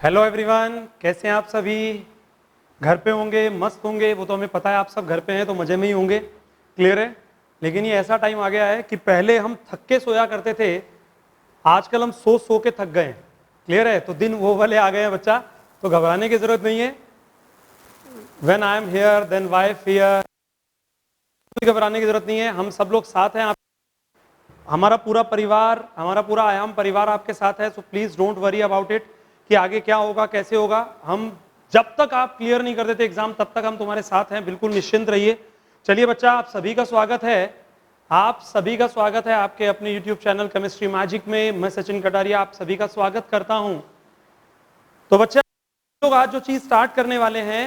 Hello everyone, कैसे हैं आप सभी? घर पे होंगे, मस्त होंगे, वो तो हमें पता है। आप सब घर पे हैं तो मजे में ही होंगे, क्लियर है। लेकिन ये ऐसा टाइम आ गया है कि पहले हम थक के सोया करते थे, आजकल हम सो सो के थक गए हैं, क्लियर है। तो दिन वो वाले आ गए हैं बच्चा, तो घबराने की जरूरत नहीं है। When I am here then wife here, कोई घबराने की जरूरत नहीं है। हम सब लोग साथ हैं, हमारा पूरा परिवार, हमारा पूरा आयाम परिवार आपके साथ है। So please don't worry about it कि आगे क्या होगा, कैसे होगा। हम जब तक आप क्लियर नहीं कर देते एग्जाम, तब तक हम तुम्हारे साथ हैं, बिल्कुल निश्चिंत रहिए। चलिए बच्चा, आप सभी का स्वागत है, आप सभी का स्वागत है आपके अपने यूट्यूब चैनल केमिस्ट्री मैजिक में। मैं सचिन कटारिया आप सभी का स्वागत करता हूं। तो बच्चा, लोग आज जो चीज स्टार्ट करने वाले हैं,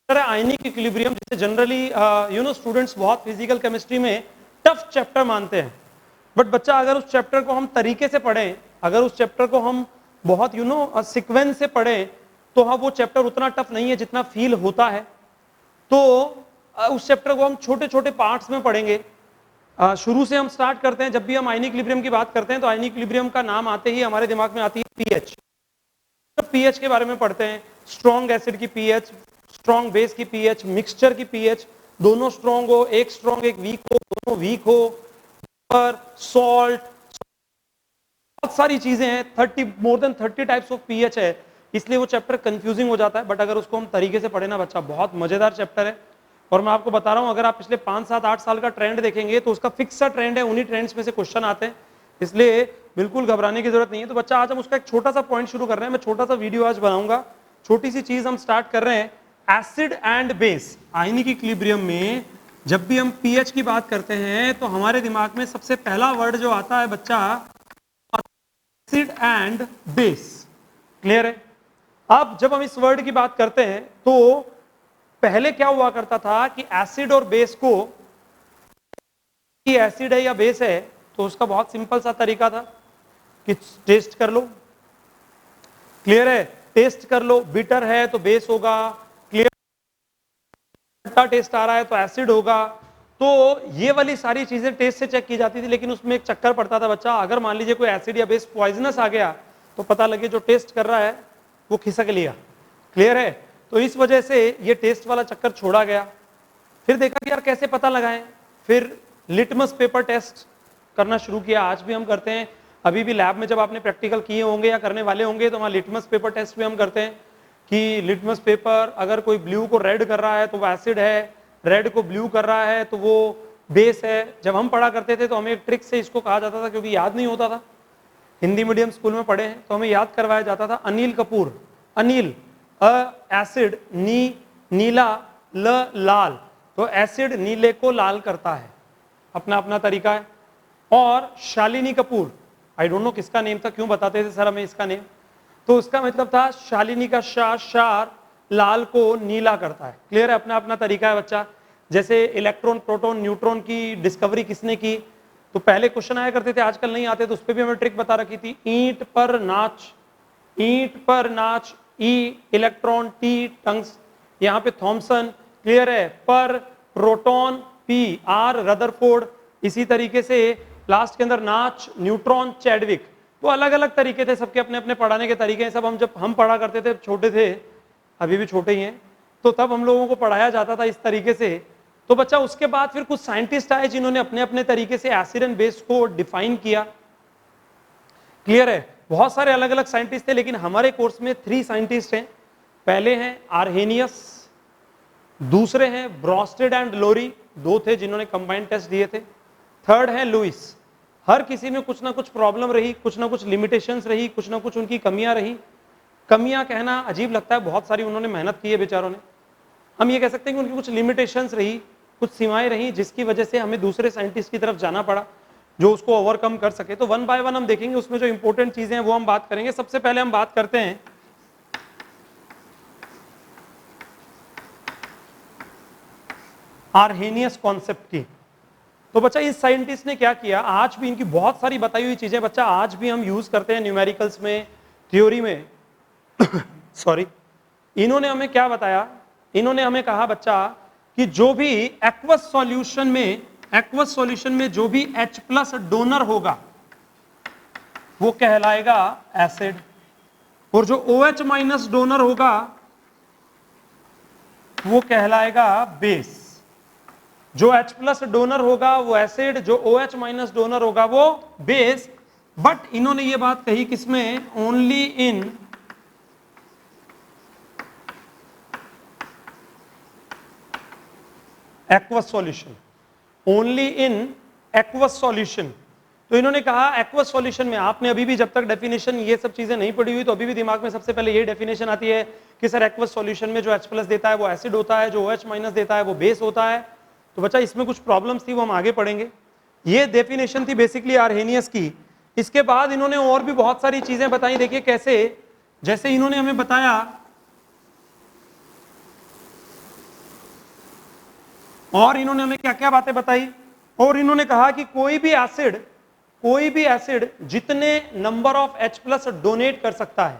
आयनिक इक्विलिब्रियम, जिसे जनरली स्टूडेंट्स बहुत फिजिकल केमिस्ट्री में टफ चैप्टर मानते हैं। बट बच्चा, अगर उस चैप्टर को हम तरीके से पढ़ें, अगर उस चैप्टर को हम बहुत सीक्वेंस से पढ़ें, तो हाँ, वो चैप्टर उतना टफ नहीं है जितना फील होता है। तो उस चैप्टर को हम छोटे छोटे पार्ट्स में पढ़ेंगे। शुरू से हम स्टार्ट करते हैं। जब भी हम आयनिक इक्विलिब्रियम की बात करते हैं तो आयनिक इक्विलिब्रियम का नाम आते ही हमारे दिमाग में आती है पीएच। तो पीएच के बारे में पढ़ते हैं, स्ट्रॉन्ग एसिड की पीएच, स्ट्रॉन्ग बेस की पीएच, मिक्सचर की पीएच, दोनों स्ट्रॉन्ग हो, एक स्ट्रॉन्ग एक वीक हो, दोनों वीक हो, सॉल्ट, बहुत सारी चीजें हैं। More than 30 types of pH है, इसलिए वो चैप्टर कंफ्यूजिंग हो जाता है। बट अगर उसको हम तरीके से पढ़े ना बच्चा, बहुत मजेदार चैप्टर है। और मैं आपको बता रहा हूं, अगर आप पिछले 5, 7, 8 साल का ट्रेंड देखेंगे तो उसका फिक्स सा ट्रेंड है, उन्हीं ट्रेंड्स में से क्वेश्चन आते हैं, इसलिए बिल्कुल घबराने की जरूरत नहीं है। तो बच्चा, आज हम उसका एक छोटा सा पॉइंट शुरू कर रहे हैं। मैं छोटा सा वीडियो आज बनाऊंगा, छोटी सी चीज हम स्टार्ट कर रहे हैं। Acid and base, ionic equilibrium में जब भी हम पीएच की बात करते हैं तो हमारे दिमाग में सबसे पहला वर्ड जो आता है बच्चा, एसिड एंड बेस, क्लियर है। अब जब हम इस वर्ड की बात करते हैं तो पहले क्या हुआ करता था कि एसिड और बेस को, कि एसिड है या बेस है, तो उसका बहुत सिंपल सा तरीका था कि टेस्ट कर लो, क्लियर है, टेस्ट कर लो। बिटर है तो बेस होगा, क्लियर, खट्टा टेस्ट आ रहा है तो एसिड होगा। तो ये वाली सारी चीजें टेस्ट से चेक की जाती थी। लेकिन उसमें एक चक्कर पड़ता था बच्चा, अगर मान लीजिए कोई एसिड या बेस पॉइजनस आ गया तो पता लगे जो टेस्ट कर रहा है वो खिसक लिया, क्लियर है। तो इस वजह से ये टेस्ट वाला चक्कर छोड़ा गया। फिर देखा कि यार कैसे पता लगाएं, फिर लिटमस पेपर टेस्ट करना शुरू किया। आज भी हम करते हैं, अभी भी लैब में जब आपने प्रैक्टिकल किए होंगे या करने वाले होंगे तो वहाँ लिटमस पेपर टेस्ट भी हम करते हैं कि लिटमस पेपर, अगर कोई ब्लू को रेड कर रहा है तो वो एसिड है, रेड को ब्लू कर रहा है तो वो बेस है। जब हम पढ़ा करते थे तो हमें एक ट्रिक से इसको कहा जाता था, क्योंकि याद नहीं होता था, हिंदी मीडियम स्कूल में पढ़े हैं तो हमें याद करवाया जाता था। अनिल कपूर, अनिल एसिड, नीला लाल, तो एसिड नीले को लाल करता है, अपना अपना तरीका है। और Shalini Kapoor, I don't know किसका नेम था, क्यों बताते थे सर हमें इसका नेम, तो उसका मतलब था शालिनी का शार लाल को नीला करता है, क्लियर है। अपना अपना तरीका है बच्चा। जैसे इलेक्ट्रॉन प्रोटॉन न्यूट्रॉन की डिस्कवरी किसने की, तो पहले क्वेश्चन आया करते थे, आजकल नहीं आते, तो उस पर भी हमें ट्रिक बता रखी थी। ईंट पर नाच, ईंट पर नाच, ई इलेक्ट्रॉन, टी टंग्स, यहाँ पे थॉमसन, क्लियर है। पर प्रोटॉन, पी आर रदरफोर्ड, इसी तरीके से लास्ट के अंदर नाच, न्यूट्रॉन चैडविक। तो अलग अलग तरीके थे, सबके अपने अपने पढ़ाने के तरीके हैं। सब हम जब हम पढ़ा करते थे, छोटे थे, अभी भी छोटे ही हैं, तो तब हम लोगों को पढ़ाया जाता था इस तरीके से। तो बच्चा, उसके बाद फिर कुछ साइंटिस्ट आए जिन्होंने अपने अपने तरीके से एसिड एंड बेस को डिफाइन किया, क्लियर है। बहुत सारे अलग अलग साइंटिस्ट थे, लेकिन हमारे कोर्स में 3 साइंटिस्ट हैं। पहले हैं आर्हेनियस, दूसरे हैं ब्रॉस्टेड एंड लोरी, 2 थे जिन्होंने कंबाइंड टेस्ट दिए थे। थर्ड है लुइस। हर किसी में कुछ ना कुछ प्रॉब्लम रही, कुछ ना कुछ लिमिटेशंस रही, कुछ ना कुछ उनकी कमियां रही। कमियां कहना अजीब लगता है, बहुत सारी उन्होंने मेहनत की है बेचारों ने। हम ये कह सकते हैं कि उनकी कुछ लिमिटेशंस रही, कुछ सीमाएं रही, जिसकी वजह से हमें दूसरे साइंटिस्ट की तरफ जाना पड़ा जो उसको ओवरकम कर सके। तो 1 बाय 1 हम देखेंगे, उसमें जो इंपॉर्टेंट चीजें हैं वो हम बात करेंगे। सबसे पहले हम बात करते हैं आर्हेनियस कॉन्सेप्ट की। तो बच्चा, इस साइंटिस्ट ने क्या किया, आज भी इनकी बहुत सारी बताई हुई चीजें बच्चा आज भी हम यूज करते हैं न्यूमेरिकल्स में, थ्योरी में सॉरी। इन्होंने हमें क्या बताया, इन्होंने हमें कहा बच्चा कि जो भी एक्वस सॉल्यूशन में जो भी H+ डोनर होगा वो कहलाएगा एसिड, और जो OH माइनस डोनर होगा वो कहलाएगा बेस। जो H प्लस डोनर होगा वो एसिड, जो OH माइनस डोनर होगा वो बेस। बट इन्होंने ये बात कही किसमें, only in aqueous solution, only in aqueous solution. तो इन्होंने कहा एक्वस सॉल्यूशन में, आपने अभी भी जब तक डेफिनेशन ये सब चीजें नहीं पढ़ी हुई तो अभी भी दिमाग में सबसे पहले ये डेफिनेशन आती है कि सर एक्वस सॉल्यूशन में जो H प्लस देता है वो एसिड होता है, जो OH माइनस देता है वो बेस होता है। तो बच्चा इसमें कुछ प्रॉब्लम्स थी वो हम आगे पढ़ेंगे। ये डेफिनेशन थी बेसिकली आर्हेनियस की। इसके बाद इन्होंने और भी बहुत सारी चीजें बताई, देखिए कैसे, जैसे इन्होंने हमें बताया और इन्होंने हमें क्या क्या बातें बताई, और इन्होंने कहा कि कोई भी एसिड जितने number of H plus donate कर सकता है,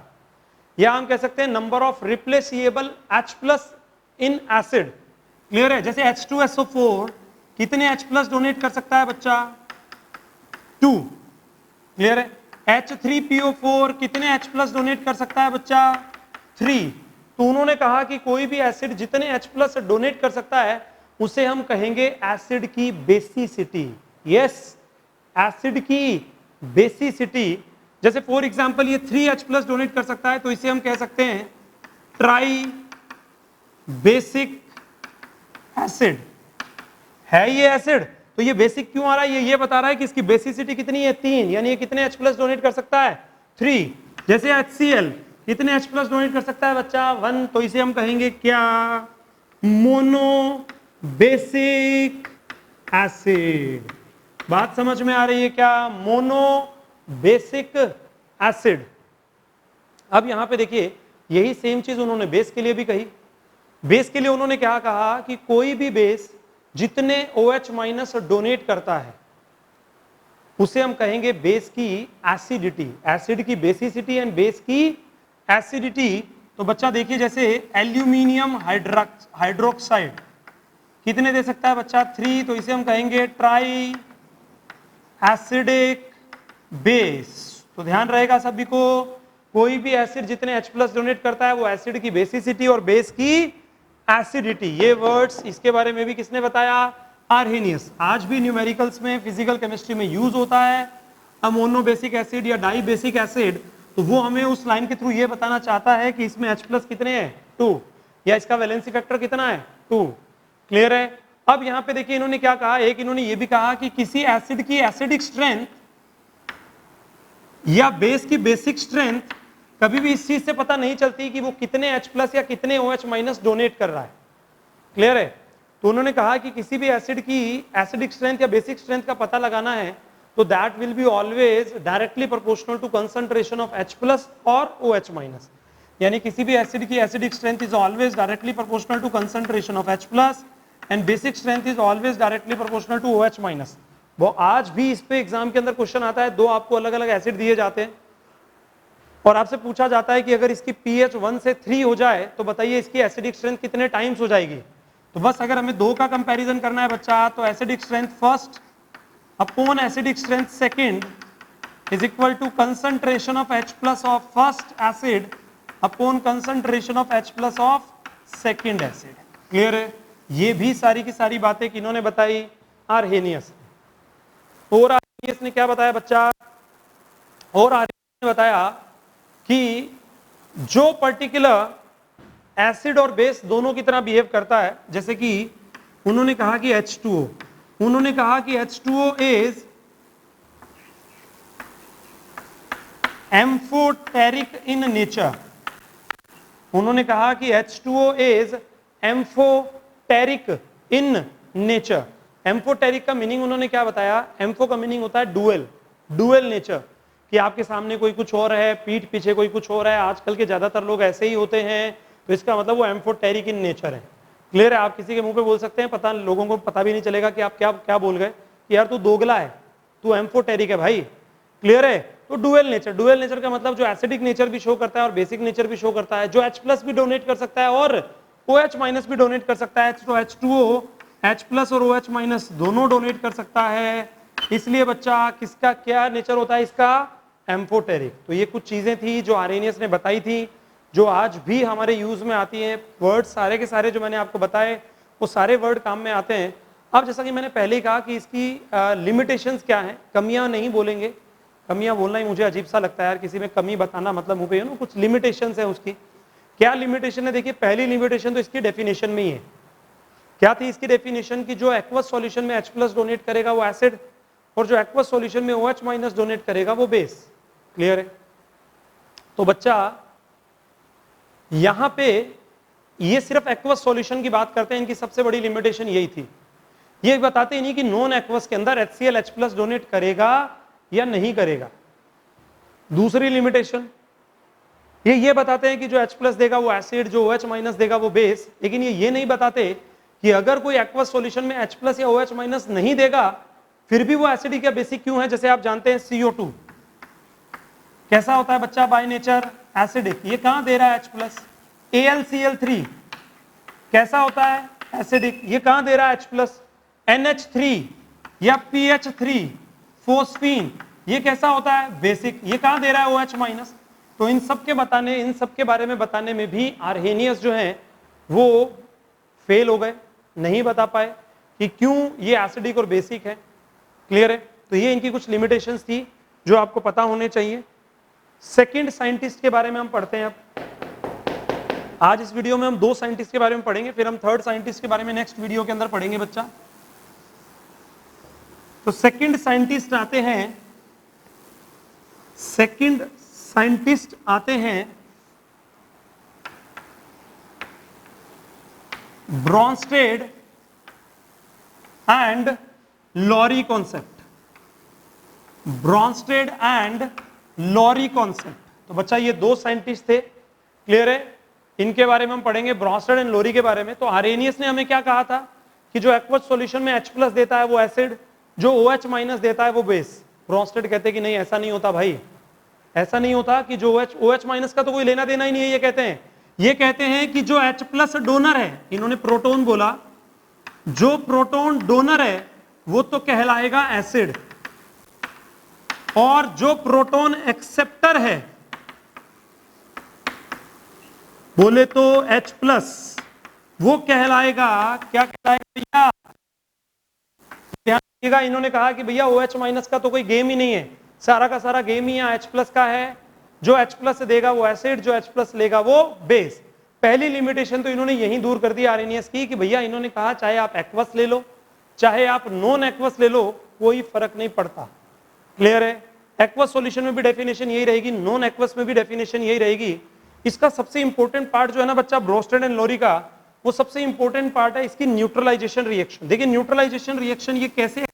या हम कह सकते हैं number of replaceable H plus in acid, clear है। जैसे H2SO4 कितने H प्लस डोनेट कर सकता है बच्चा, 2, क्लियर है। H3PO4 कितने H प्लस डोनेट कर सकता है बच्चा, 3। तो उन्होंने कहा कि कोई भी एसिड जितने H प्लस डोनेट कर सकता है उसे हम कहेंगे एसिड की बेसिसिटी। यस, एसिड की बेसिसिटी। जैसे फॉर एग्जांपल ये 3H प्लस डोनेट कर सकता है तो इसे हम कह सकते हैं ट्राई बेसिक एसिड। है ये एसिड, तो ये बेसिक क्यों आ रहा है, ये बता रहा है कि इसकी बेसिसिटी कितनी है, 3, यानी ये कितने H प्लस डोनेट कर सकता है, 3। जैसे HCl कितने H प्लस डोनेट कर सकता है बच्चा, 1, तो इसे हम कहेंगे क्या, मोनो बेसिक एसिड। बात समझ में आ रही है क्या, मोनो बेसिक एसिड। अब यहां पे देखिए यही सेम चीज उन्होंने बेस के लिए भी कही। बेस के लिए उन्होंने क्या कहा कि कोई भी बेस जितने OH माइनस डोनेट करता है उसे हम कहेंगे बेस की एसिडिटी, एसिड की बेसिसिटी एंड बेस की एसिडिटी। तो बच्चा देखिए जैसे एल्यूमिनियम हाइड्रोक्साइड कितने दे सकता है बच्चा, 3, तो इसे हम कहेंगे ट्राई एसिडिक बेस। तो ध्यान रहेगा सभी को, कोई भी एसिड जितने H प्लस डोनेट करता है वो एसिड की बेसिसिटी और बेस की एसिडिटी। ये वर्ड्स इसके बारे में भी किसने बताया, आर्हेनियस। आज भी न्यूमेरिकल्स में, फिजिकल केमिस्ट्री में यूज होता है। अमोनो बेसिक एसिड या डाई बेसिक एसिड, तो वो हमें उस लाइन के थ्रू ये बताना चाहता है कि इसमें H प्लस कितने हैं, 2, या इसका वैलेंसी फैक्टर कितना है, 2, क्लियर है। अब यहां पे देखिए इन्होंने क्या कहा, एक इन्होंने ये भी कहा कि किसी एसिड की एसिडिक स्ट्रेंथ या बेस की बेसिक स्ट्रेंथ कभी भी इस चीज से पता नहीं चलती कि वो कितने H प्लस या कितने OH माइनस डोनेट कर रहा है, क्लियर है। तो उन्होंने कहा कि किसी भी एसिड की एसिडिक स्ट्रेंथ या बेसिक स्ट्रेंथ का पता लगाना है तो that will be always directly proportional to concentration of H plus और OH माइनस। यानी किसी भी एसिड की acidic strength is always directly proportional to concentration of H plus and basic strength is always directly proportional to OH minus. वो आज भी इस पे एग्जाम के अंदर क्वेश्चन आता है, 2 आपको अलग अलग एसिड दिए जाते हैं और आपसे पूछा जाता है कि अगर इसकी pH 1 से 3 हो जाए तो बताइए इसकी एसिडिक स्ट्रेंथ कितने टाइम्स हो जाएगी। तो बस अगर हमें 2 का कंपैरिजन करना है बच्चा, तो acidic strength first upon acidic strength second is equal to concentration of H plus of first acid upon concentration of H plus of second acid, clear है। ये भी सारी की सारी बातें किन्होंने बताई, आर्हेनियस। और आर्हेनियस ने क्या बताया बच्चा, और आर्हेनियस ने बताया कि जो पर्टिकुलर एसिड और बेस दोनों की तरह बिहेव करता है, जैसे कि उन्होंने कहा कि H2O, उन्होंने कहा कि H2O is amphoteric in nature. उन्होंने कहा कि H2O is amphoteric in nature. Amphoteric का मीनिंग उन्होंने क्या बताया, एम्फो का मीनिंग होता है डुअल नेचर, कि आपके सामने कोई कुछ और है, पीठ पीछे कोई कुछ और है। आजकल के ज्यादातर लोग ऐसे ही होते हैं, तो इसका मतलब वो एम्फोटेरिक इन नेचर है, क्लियर है। आप किसी के मुंह पे बोल सकते हैं, पता लोगों को पता भी नहीं चलेगा कि आप क्या क्या बोल गए, कि यार तू दोगला है, तू एम्फोटेरिक है भाई, क्लियर है। तो डुअल नेचर का मतलब जो एसिडिक नेचर भी शो करता है और बेसिक नेचर भी शो करता है, जो H प्लस भी डोनेट कर सकता है और OH माइनस भी डोनेट कर सकता है। तो H2O H प्लस और OH माइनस दोनों डोनेट कर सकता है। इसलिए बच्चा किसका क्या नेचर होता है, इसका एम्फोटेरिक। तो ये कुछ चीजें थी जो आर्हेनियस ने बताई थी, जो आज भी हमारे यूज में आती हैं। वर्ड सारे के सारे जो मैंने आपको बताए वो सारे वर्ड काम में आते हैं। अब जैसा कि मैंने पहले ही कहा कि इसकी लिमिटेशंस क्या हैं, कमियां नहीं बोलेंगे, कमियां बोलना ही मुझे अजीब सा लगता है यार, किसी में कमी बताना मतलब मुंह पे ना, कुछ लिमिटेशंस है उसकी। क्या लिमिटेशन है? देखिए पहली लिमिटेशन तो इसकी डेफिनेशन में ही है। क्या थी इसकी डेफिनेशन? की जो एक्वस सॉल्यूशन में H+ डोनेट करेगा वो एसिड, और जो एक्वस सॉल्यूशन में OH- डोनेट करेगा वो बेस। क्लियर है? तो बच्चा यहां पे ये सिर्फ एक्वस सॉल्यूशन की बात करते हैं, इनकी सबसे बड़ी लिमिटेशन यही थी। ये बताते ही नहीं कि नॉन एक्वस के अंदर HCl H+ डोनेट करेगा या नहीं करेगा। दूसरी लिमिटेशन ये बताते हैं कि जो H+ देगा वो एसिड, जो OH- देगा वो बेस। लेकिन ये नहीं बताते कि अगर कोई एक्वस सॉल्यूशन में H+ या OH- नहीं देगा फिर भी वो एसिडिक या बेसिक क्यों है। जैसे आप जानते हैं CO2 कैसा होता है बच्चा, बाय नेचर एसिडिक। ये कहां दे रहा है H+? AlCl3 कैसा होता है, एसिडिक। ये कहां दे रहा है H+? NH3 या PH3 फोस्फीन, ये कैसा होता है, बेसिक। ये कहां दे रहा है, OH-। तो इन सब के बारे में बताने में भी आर्हेनियस जो है वो फेल हो गए, नहीं बता पाए कि क्यों ये एसिडिक और बेसिक है। क्लियर है? तो ये इनकी कुछ लिमिटेशंस थी जो आपको पता होने चाहिए। सेकंड साइंटिस्ट के बारे में हम पढ़ते हैं। अब आज इस वीडियो में हम 2 साइंटिस्ट के बारे में पढ़ेंगे, फिर हम थर्ड साइंटिस्ट के बारे में नेक्स्ट वीडियो के अंदर पढ़ेंगे बच्चा। तो सेकंड साइंटिस्ट आते हैं Bronsted and Lowry concept. Bronsted and Lowry concept. तो बच्चा ये 2 साइंटिस्ट थे। क्लियर है? इनके बारे में हम पढ़ेंगे, ब्रॉन्स्टेड एंड लॉरी के बारे में। तो आर्हेनियस ने हमें क्या कहा था कि जो एक्वस सॉल्यूशन में H+ देता है वो एसिड, जो OH- देता है वो बेस। ब्रॉन्स्टेड कहते हैं कि नहीं, ऐसा नहीं होता भाई, ऐसा नहीं होता कि जो OH- का तो कोई लेना देना ही नहीं है। ये कहते हैं कि जो H+ डोनर है, इन्होंने प्रोटॉन बोला, जो प्रोटॉन डोनर है वो तो कहलाएगा एसिड, और जो प्रोटॉन एक्सेप्टर है बोले तो H+ वो कहलाएगा, क्या कहलाएगा भैया? ध्यान रखिएगा, इन्होंने कहा कि भैया OH- का तो कोई गेम ही नहीं है, सारा का सारा गेम ही यहाँ H+ का है। जो H+ देगा वो एसिड, जो H+ लेगा वो बेस। पहली लिमिटेशन तो इन्होंने यही दूर कर दी आर्हेनियस की कि भैया इन्होंने कहा चाहे आप एक्वस ले लो चाहे आप नॉन एक्वस ले लो, कोई फर्क नहीं पड़ता। क्लियर है? एक्वस सॉल्यूशन में भी डेफिनेशन यही रहेगी, नॉन एक्वस में भी डेफिनेशन यही रहेगी। इसका सबसे इंपॉर्टेंट पार्ट जो है ना बच्चा, ब्रॉन्स्टेड एंड लॉरी का, वो सबसे इंपॉर्टेंट पार्ट है इसकी न्यूट्रलाइजेशन रिएक्शन। देखिए न्यूट्रलाइजेशन रिएक्शन ये कैसे,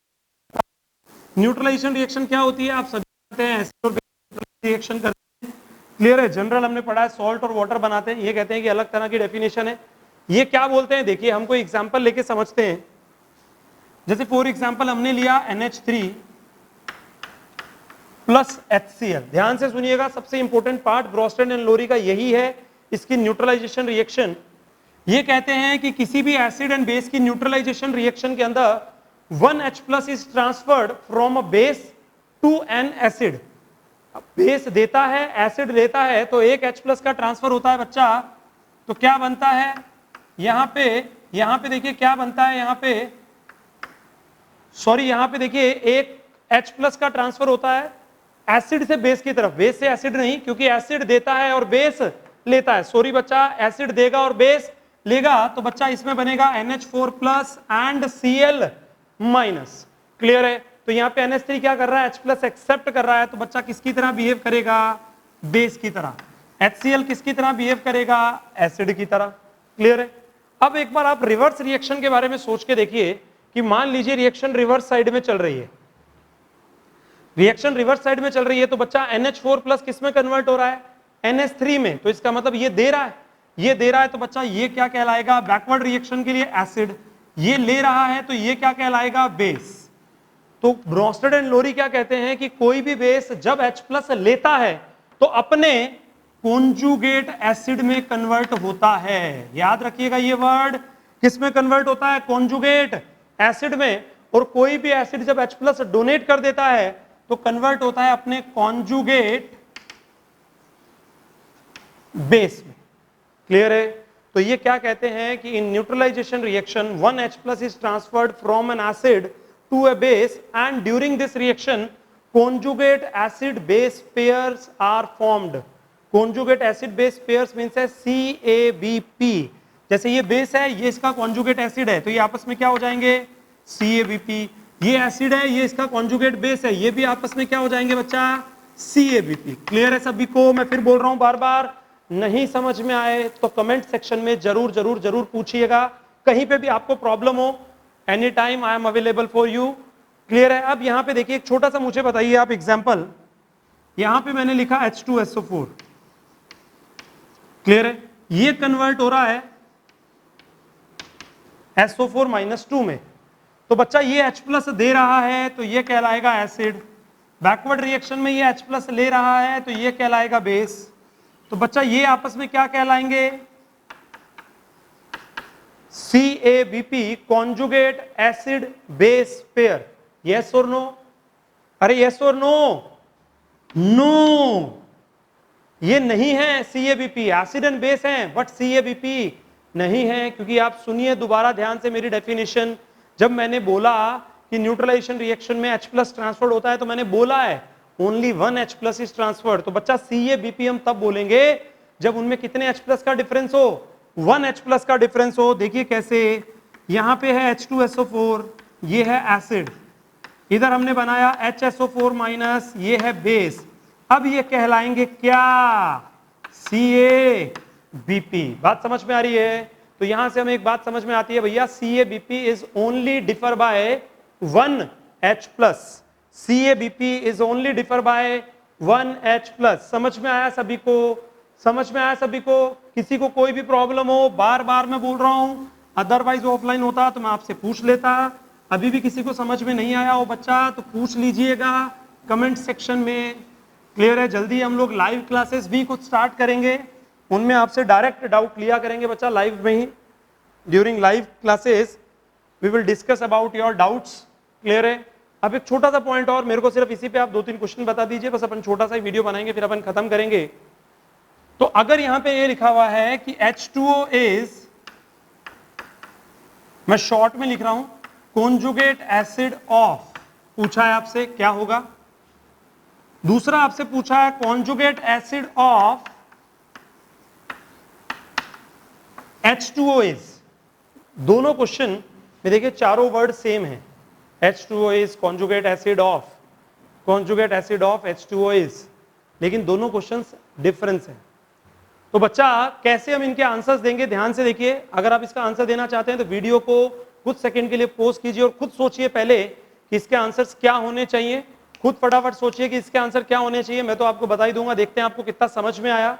न्यूट्रलाइजेशन रिएक्शन क्या होती है आप सभी जानते हैं, एसिड और बेस रिएक्शन करते हैं। क्लियर है? जनरल हमने पढ़ा है, सॉल्ट और वाटर बनाते हैं। ये कहते हैं कि अलग तरह की डेफिनेशन है। ये क्या बोलते हैं, देखिए हम कोई एग्जांपल लेके समझते हैं। जैसे फॉर एग्जांपल हमने लिया NH3 प्लस HCl। ध्यान से सुनिएगा, सबसे important part Bronsted and Lowry का यही है, इसकी न्यूट्रलाइजेशन रिएक्शन। ये कहते हैं कि किसी भी एसिड एंड बेस की न्यूट्रलाइजेशन रिएक्शन के अंदर 1 H+ is transferred from a base to an acid. Base देता है, एसिड लेता है, तो एक H+ का ट्रांसफर होता है बच्चा। तो क्या बनता है यहां पे देखिए क्या बनता है, यहां पे देखिए एक H+ का ट्रांसफर होता है एसिड से बेस की तरफ, बेस से एसिड नहीं, क्योंकि एसिड देता है और बेस लेता है। सॉरी बच्चा, एसिड देगा और बेस लेगा, तो बच्चा इसमें बनेगा NH4+ एंड Cl-। क्लियर है? तो यहाँ पे NH3 क्या कर रहा है, H+ एक्सेप्ट कर रहा है, तो बच्चा किसकी तरह बिहेव करेगा, बेस की तरह। HCl किसकी तरह बिहेव करेगा, एसिड की तरह। क्लियर है? अब एक बार आप रिवर्स रिएक्शन के बारे में सोच के देखिए कि मान लीजिए रिएक्शन रिवर्स साइड में चल रही है, रिएक्शन रिवर्स साइड में चल रही है, तो बच्चा NH4+ किस में कन्वर्ट हो रहा है, NH3 में। तो इसका मतलब ये दे रहा है, तो बच्चा ये क्या कहलाएगा, बैकवर्ड रिएक्शन के लिए एसिड। ये ले रहा है तो ये क्या कहलाएगा, बेस। तो ब्रॉन्स्टेड एंड लॉरी क्या कहते हैं कि कोई भी बेस जब H+ लेता है तो अपने कॉन्जुगेट एसिड में कन्वर्ट होता है। याद रखिएगा ये वर्ड, किस में कन्वर्ट होता है, कॉन्जुगेट एसिड में। और कोई भी एसिड जब H+ डोनेट कर देता है तो कन्वर्ट होता है अपने कॉन्जुगेट बेस में। क्लियर है? तो ये क्या कहते हैं कि in neutralization reaction 1H+ is transferred from an acid to a base and during this reaction conjugate acid base pairs are formed. conjugate acid base pairs means है CABP। जैसे ये बेस है, ये इसका conjugate acid है, तो ये आपस में क्या हो जाएंगे? CABP। ये एसिड है, ये इसका conjugate base है, ये भी आपस में क्या हो जाएंगे बच्चा? CABP। क्लियर है सभी को? मैं फिर बोल रहा हूं बार बार, नहीं समझ में आए तो कमेंट सेक्शन में जरूर जरूर जरूर पूछिएगा। कहीं पे भी आपको प्रॉब्लम हो, any time I am available for you. Clear है? अब यहां पे देखिए, एक छोटा सा मुझे बताइए आप एग्जांपल। यहां पे मैंने लिखा H2SO4। क्लियर है? ये कन्वर्ट हो रहा है SO4-2 में, तो बच्चा ये H+ दे रहा है तो ये कहलाएगा एसिड। बैकवर्ड रिएक्शन में ये H+ ले रहा है तो ये कहलाएगा बेस। तो बच्चा ये आपस में क्या कहलाएंगे? CABP, conjugate acid base pair. Yes और नो? अरे यस और नो? नो, ये नहीं है CABP। एसिड एंड बेस है बट CABP नहीं है, क्योंकि आप सुनिए दोबारा ध्यान से मेरी डेफिनेशन। जब मैंने बोला कि न्यूट्रलाइजेशन रिएक्शन में H+ ट्रांसफर्ड होता है तो मैंने बोला है ओनली 1H+ इज ट्रांसफर्ड। तो बच्चा CABP हम तब बोलेंगे जब उनमें कितने H+ का डिफरेंस हो? 1H+ का डिफरेंस हो। देखिए कैसे, यहां पे है H2SO4, ये है एसिड, इधर हमने बनाया HSO4-, ये है बेस। अब ये कहलाएंगे क्या? CABP। बात समझ में आ रही है? तो यहां से हमें एक बात समझ में आती है भैया, CABP is only differ by 1H+। CABP is only differ by 1H+। समझ में आया सभी को? समझ में आया सभी को? किसी को कोई भी प्रॉब्लम हो, बार बार मैं बोल रहा हूं, अदरवाइज ऑफलाइन होता तो मैं आपसे पूछ लेता। अभी भी किसी को समझ में नहीं आया हो बच्चा तो पूछ लीजिएगा कमेंट सेक्शन में। क्लियर है? जल्दी हम लोग लाइव क्लासेस भी कुछ स्टार्ट करेंगे, उनमें आपसे डायरेक्ट डाउट लिया करेंगे बच्चा लाइव में ही। During live classes we will discuss about your doubts. Clear है? अब एक छोटा सा पॉइंट और, मेरे को सिर्फ इसी पे आप 2-3 क्वेश्चन बता दीजिए, बस अपन छोटा सा वीडियो बनाएंगे फिर अपन खत्म करेंगे। तो अगर यहां पे ये लिखा हुआ है कि H2O इज, मैं शॉर्ट में लिख रहा हूं, कॉन्जुगेट एसिड ऑफ, पूछा है आपसे क्या होगा? दूसरा आपसे पूछा है conjugate acid of H2O is. दोनों क्वेश्चन में देखिए चारों वर्ड सेम है, H2O is conjugate acid of, conjugate acid of H2O is, लेकिन दोनों क्वेश्चंस डिफरेंस है। तो बच्चा कैसे हम इनके आंसर्स देंगे, ध्यान से देखिए। अगर आप इसका आंसर देना चाहते हैं तो वीडियो को कुछ सेकंड के लिए पॉज कीजिए और खुद सोचिए पहले कि इसके आंसर्स क्या होने चाहिए। खुद फटाफट सोचिए कि इसके आंसर क्या होने चाहिए। मैं तो आपको बता ही दूंगा, देखते हैं आपको कितना समझ में आया।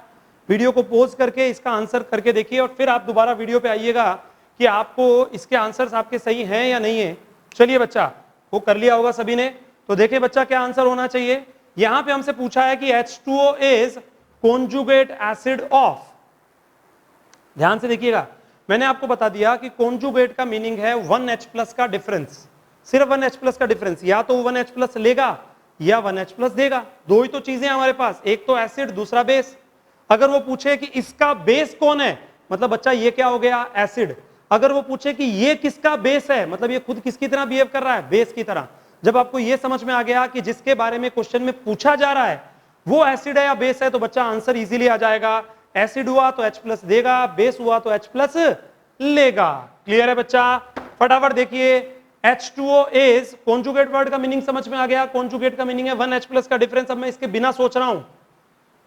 वीडियो को पॉज करके इसका आंसर करके देखिए और फिर आप दोबारा वीडियो पे आइएगा कि आपको इसके आंसर्स आपके सही हैं या नहीं है। चलिए बच्चा, वो कर लिया होगा सभी ने। तो देखिए बच्चा क्या आंसर होना चाहिए। यहां पे हमसे पूछा है कि H2O is conjugate acid of. ध्यान से देखिएगा, मैंने आपको बता दिया कि कॉन्जुगेट का मीनिंग है 1H+ का डिफरेंस, सिर्फ 1H+ का डिफरेंस। या तो 1H+ लेगा या 1H+ देगा, दो ही तो चीजें हमारे पास, एक तो एसिड दूसरा बेस। अगर वो पूछे कि इसका बेस कौन है, मतलब बच्चा ये क्या हो गया? एसिड। अगर वो पूछे कि ये किसका बेस है, मतलब ये खुद किसकी तरह बिहेव कर रहा है? बेस की तरह। जब आपको ये समझ में आ गया कि जिसके बारे में क्वेश्चन में पूछा जा रहा है वो एसिड है या बेस है, तो बच्चा आंसर इजीली आ जाएगा। एसिड हुआ तो H+ देगा, बेस हुआ तो H+ लेगा। क्लियर है बच्चा? फटाफट देखिए, H2O इज, कॉन्जुगेट वर्ड का मीनिंग समझ में आ गया। कॉन्जुगेट का मीनिंग है 1H+ का डिफरेंस। अब मैं इसके बिना सोच रहा हूं,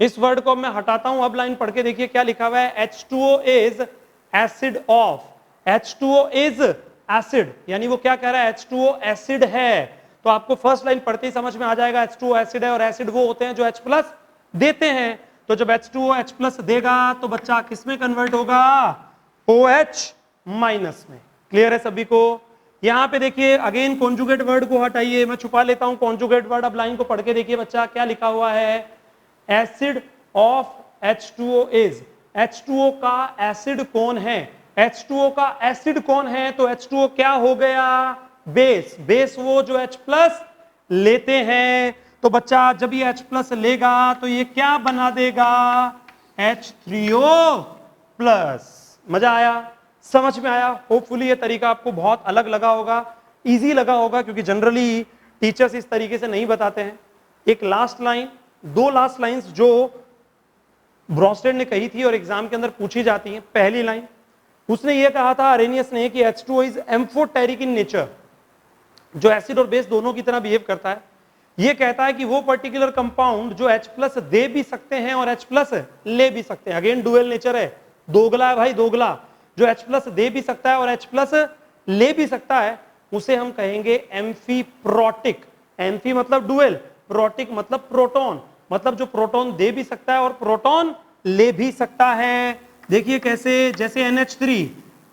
इस वर्ड को मैं हटाता हूं। अब लाइन पढ़ के देखिए क्या लिखा हुआ है। H2O is acid of, H2O is acid, यानी वो क्या कह रहा है? H2O एसिड है। तो आपको फर्स्ट लाइन पढ़ते ही समझ में आ जाएगा H2O एसिड है, और एसिड वो होते हैं जो H+ देते हैं। तो जब H2O H+ देगा तो बच्चा किस में कन्वर्ट होगा? OH- में। क्लियर है सभी को? यहां पे देखिए अगेन कॉन्जुगेट वर्ड को हटाइए, मैं छुपा लेता हूं कॉन्जुगेट वर्ड। अब लाइन को पढ़ के देखिए बच्चा क्या लिखा हुआ है। Acid of H2O is, H2O का एसिड कौन है? H2O का एसिड कौन है? तो H2O क्या हो गया? बेस। बेस वो जो H+ लेते हैं। तो बच्चा जब ये H प्लस लेगा तो ये क्या बना देगा, H3O प्लस। मजा आया, समझ में आया? होपफुली ये तरीका आपको बहुत अलग लगा होगा, इजी लगा होगा, क्योंकि जनरली टीचर्स इस तरीके से नहीं बताते हैं। एक लास्ट लाइन, दो लास्ट लाइंस जो ब्रॉन्स्टेड ने कही थी और एग्जाम के अंदर पूछी जाती हैं। पहली लाइन उसने ये कहा था अरेनियस ने कि H2O is amphoteric in nature, जो एसिड और बेस दोनों की तरह बिहेव करता है। ये कहता है कि वो पर्टिकुलर कंपाउंड जो H प्लस दे भी सकते हैं और H प्लस ले भी सकते हैं। अगेन डुअल नेचर है, दोगला है भाई, दोगला। जो H प्लस दे भी सकता है और H प्लस ले भी सकता है उसे हम कहेंगे एम्फीप्रोटिक। एम्फी मतलब डुअल, प्रोटिक मतलब प्रोटॉन, मतलब जो प्रोटॉन दे भी सकता है और प्रोटॉन ले भी सकता है। देखिए कैसे, जैसे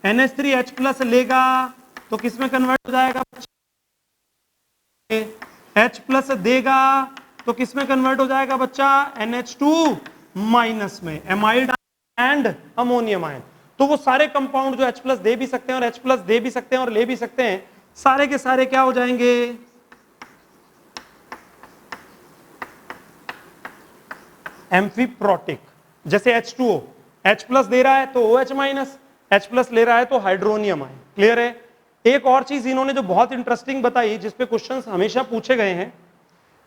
NH3 H प्लस लेगा तो किसमें कन्वर्ट हो जाएगा, H प्लस देगा तो किसमें कन्वर्ट हो जाएगा बच्चा, NH2 माइनस में, एमाइड एंड अमोनियम आयन। तो वो सारे कंपाउंड जो H प्लस दे भी सकते हैं और H प्लस दे भी सकते हैं और ले भी सकते हैं, सारे के सारे क्या हो जाएंगे, एम्फीप्रोटिक। जैसे H2O H प्लस दे रहा है तो OH माइनस, H प्लस ले रहा है तो हाइड्रोनियम आयन। क्लियर है? एक और चीज इन्होंने जो बहुत इंटरेस्टिंग बताई, जिसपे क्वेश्चंस हमेशा पूछे गए हैं,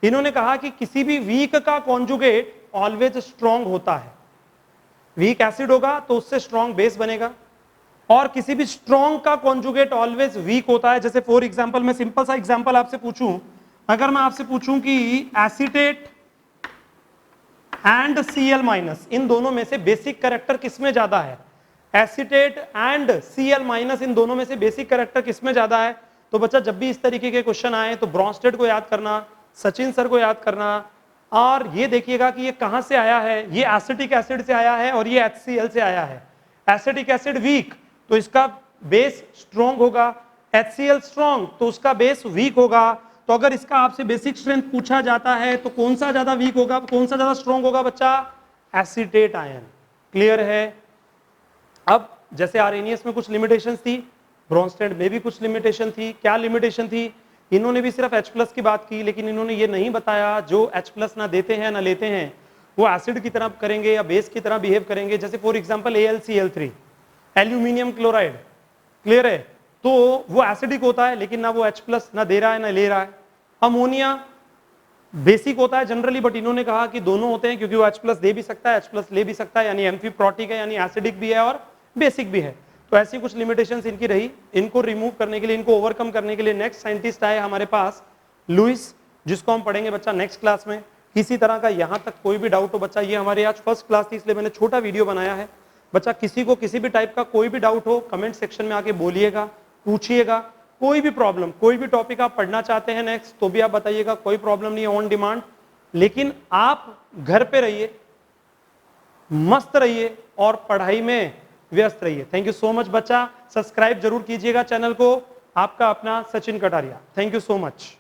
इन्होंने कहा कि किसी भी वीक का कॉन्जुगेट ऑलवेज स्ट्रॉन्ग होता है। वीक एसिड होगा तो उससे स्ट्रॉन्ग बेस बनेगा, और किसी भी स्ट्रॉन्ग का कॉन्जुगेट ऑलवेज वीक होता है। जैसे फॉर एग्जांपल, मैं सिंपल सा एग्जांपल आपसे पूछूं, अगर मैं आपसे पूछूं कि एसीटेट एंड Cl माइनस, इन दोनों में से बेसिक कैरेक्टर किसमें ज्यादा है, एसीटेट एंड Cl माइनस, इन दोनों में से बेसिक कैरेक्टर किसमें ज्यादा है, तो बच्चा जब भी इस तरीके के क्वेश्चन आए तो ब्रॉन्स्टेड को याद करना, सचिन सर को याद करना, और ये देखिएगा कि ये कहां से आया है, ये एसिटिक एसिड से आया है और ये HCl से आया है। एसिटिक एसिड वीक तो इसका बेस स्ट्रॉन्ग होगा, HCl स्ट्रॉन्ग तो उसका बेस वीक होगा। तो अगर इसका आपसे बेसिक स्ट्रेंथ पूछा जाता है तो कौन सा ज्यादा वीक होगा, कौन सा ज्यादा स्ट्रॉन्ग होगा बच्चा, एसीटेट आयन। क्लियर है? अब जैसे आर्रेनियस में कुछ लिमिटेशंस थी, ब्रॉन्स्टेड में भी कुछ लिमिटेशन थी। क्या लिमिटेशन थी? इन्होंने भी सिर्फ H प्लस की बात की, लेकिन इन्होंने ये नहीं बताया जो H प्लस ना देते हैं ना लेते हैं वो एसिड की तरह करेंगे या बेस की तरह बिहेव करेंगे। जैसे for example AlCl3, aluminium chloride. Clear है? तो वो एसिडिक होता है, लेकिन ना वो H प्लस ना दे रहा है ना ले रहा है। अमोनिया बेसिक होता है जनरली, बट इन्होंने कहा कि दोनों होते हैं, क्योंकि वो H प्लस दे भी सकता है H प्लस ले भी सकता है, यानी एम्फीप्रोटिक है, यानी एसिडिक भी है और बेसिक भी है। तो ऐसी कुछ लिमिटेशंस इनकी रही। इनको रिमूव करने के लिए, इनको ओवरकम करने के लिए नेक्स्ट साइंटिस्ट आए हमारे पास, लुइस, जिसको हम पढ़ेंगे बच्चा नेक्स्ट क्लास में। किसी तरह का यहाँ तक कोई भी डाउट हो बच्चा, ये हमारी आज फर्स्ट क्लास थी इसलिए मैंने छोटा वीडियो बनाया है। बच्चा किसी को किसी भी टाइप का कोई भी डाउट हो कमेंट सेक्शन में आके बोलिएगा, पूछिएगा। कोई भी प्रॉब्लम, कोई भी टॉपिक आप पढ़ना चाहते हैं नेक्स्ट तो भी आप बताइएगा, कोई प्रॉब्लम नहीं है, ऑन डिमांड। लेकिन आप घर पे रहिए, मस्त रहिए और पढ़ाई में व्यस्त रहिए। थैंक यू सो मच बच्चा। सब्सक्राइब जरूर कीजिएगा चैनल को। आपका अपना Sachin Kataria. Thank you so much.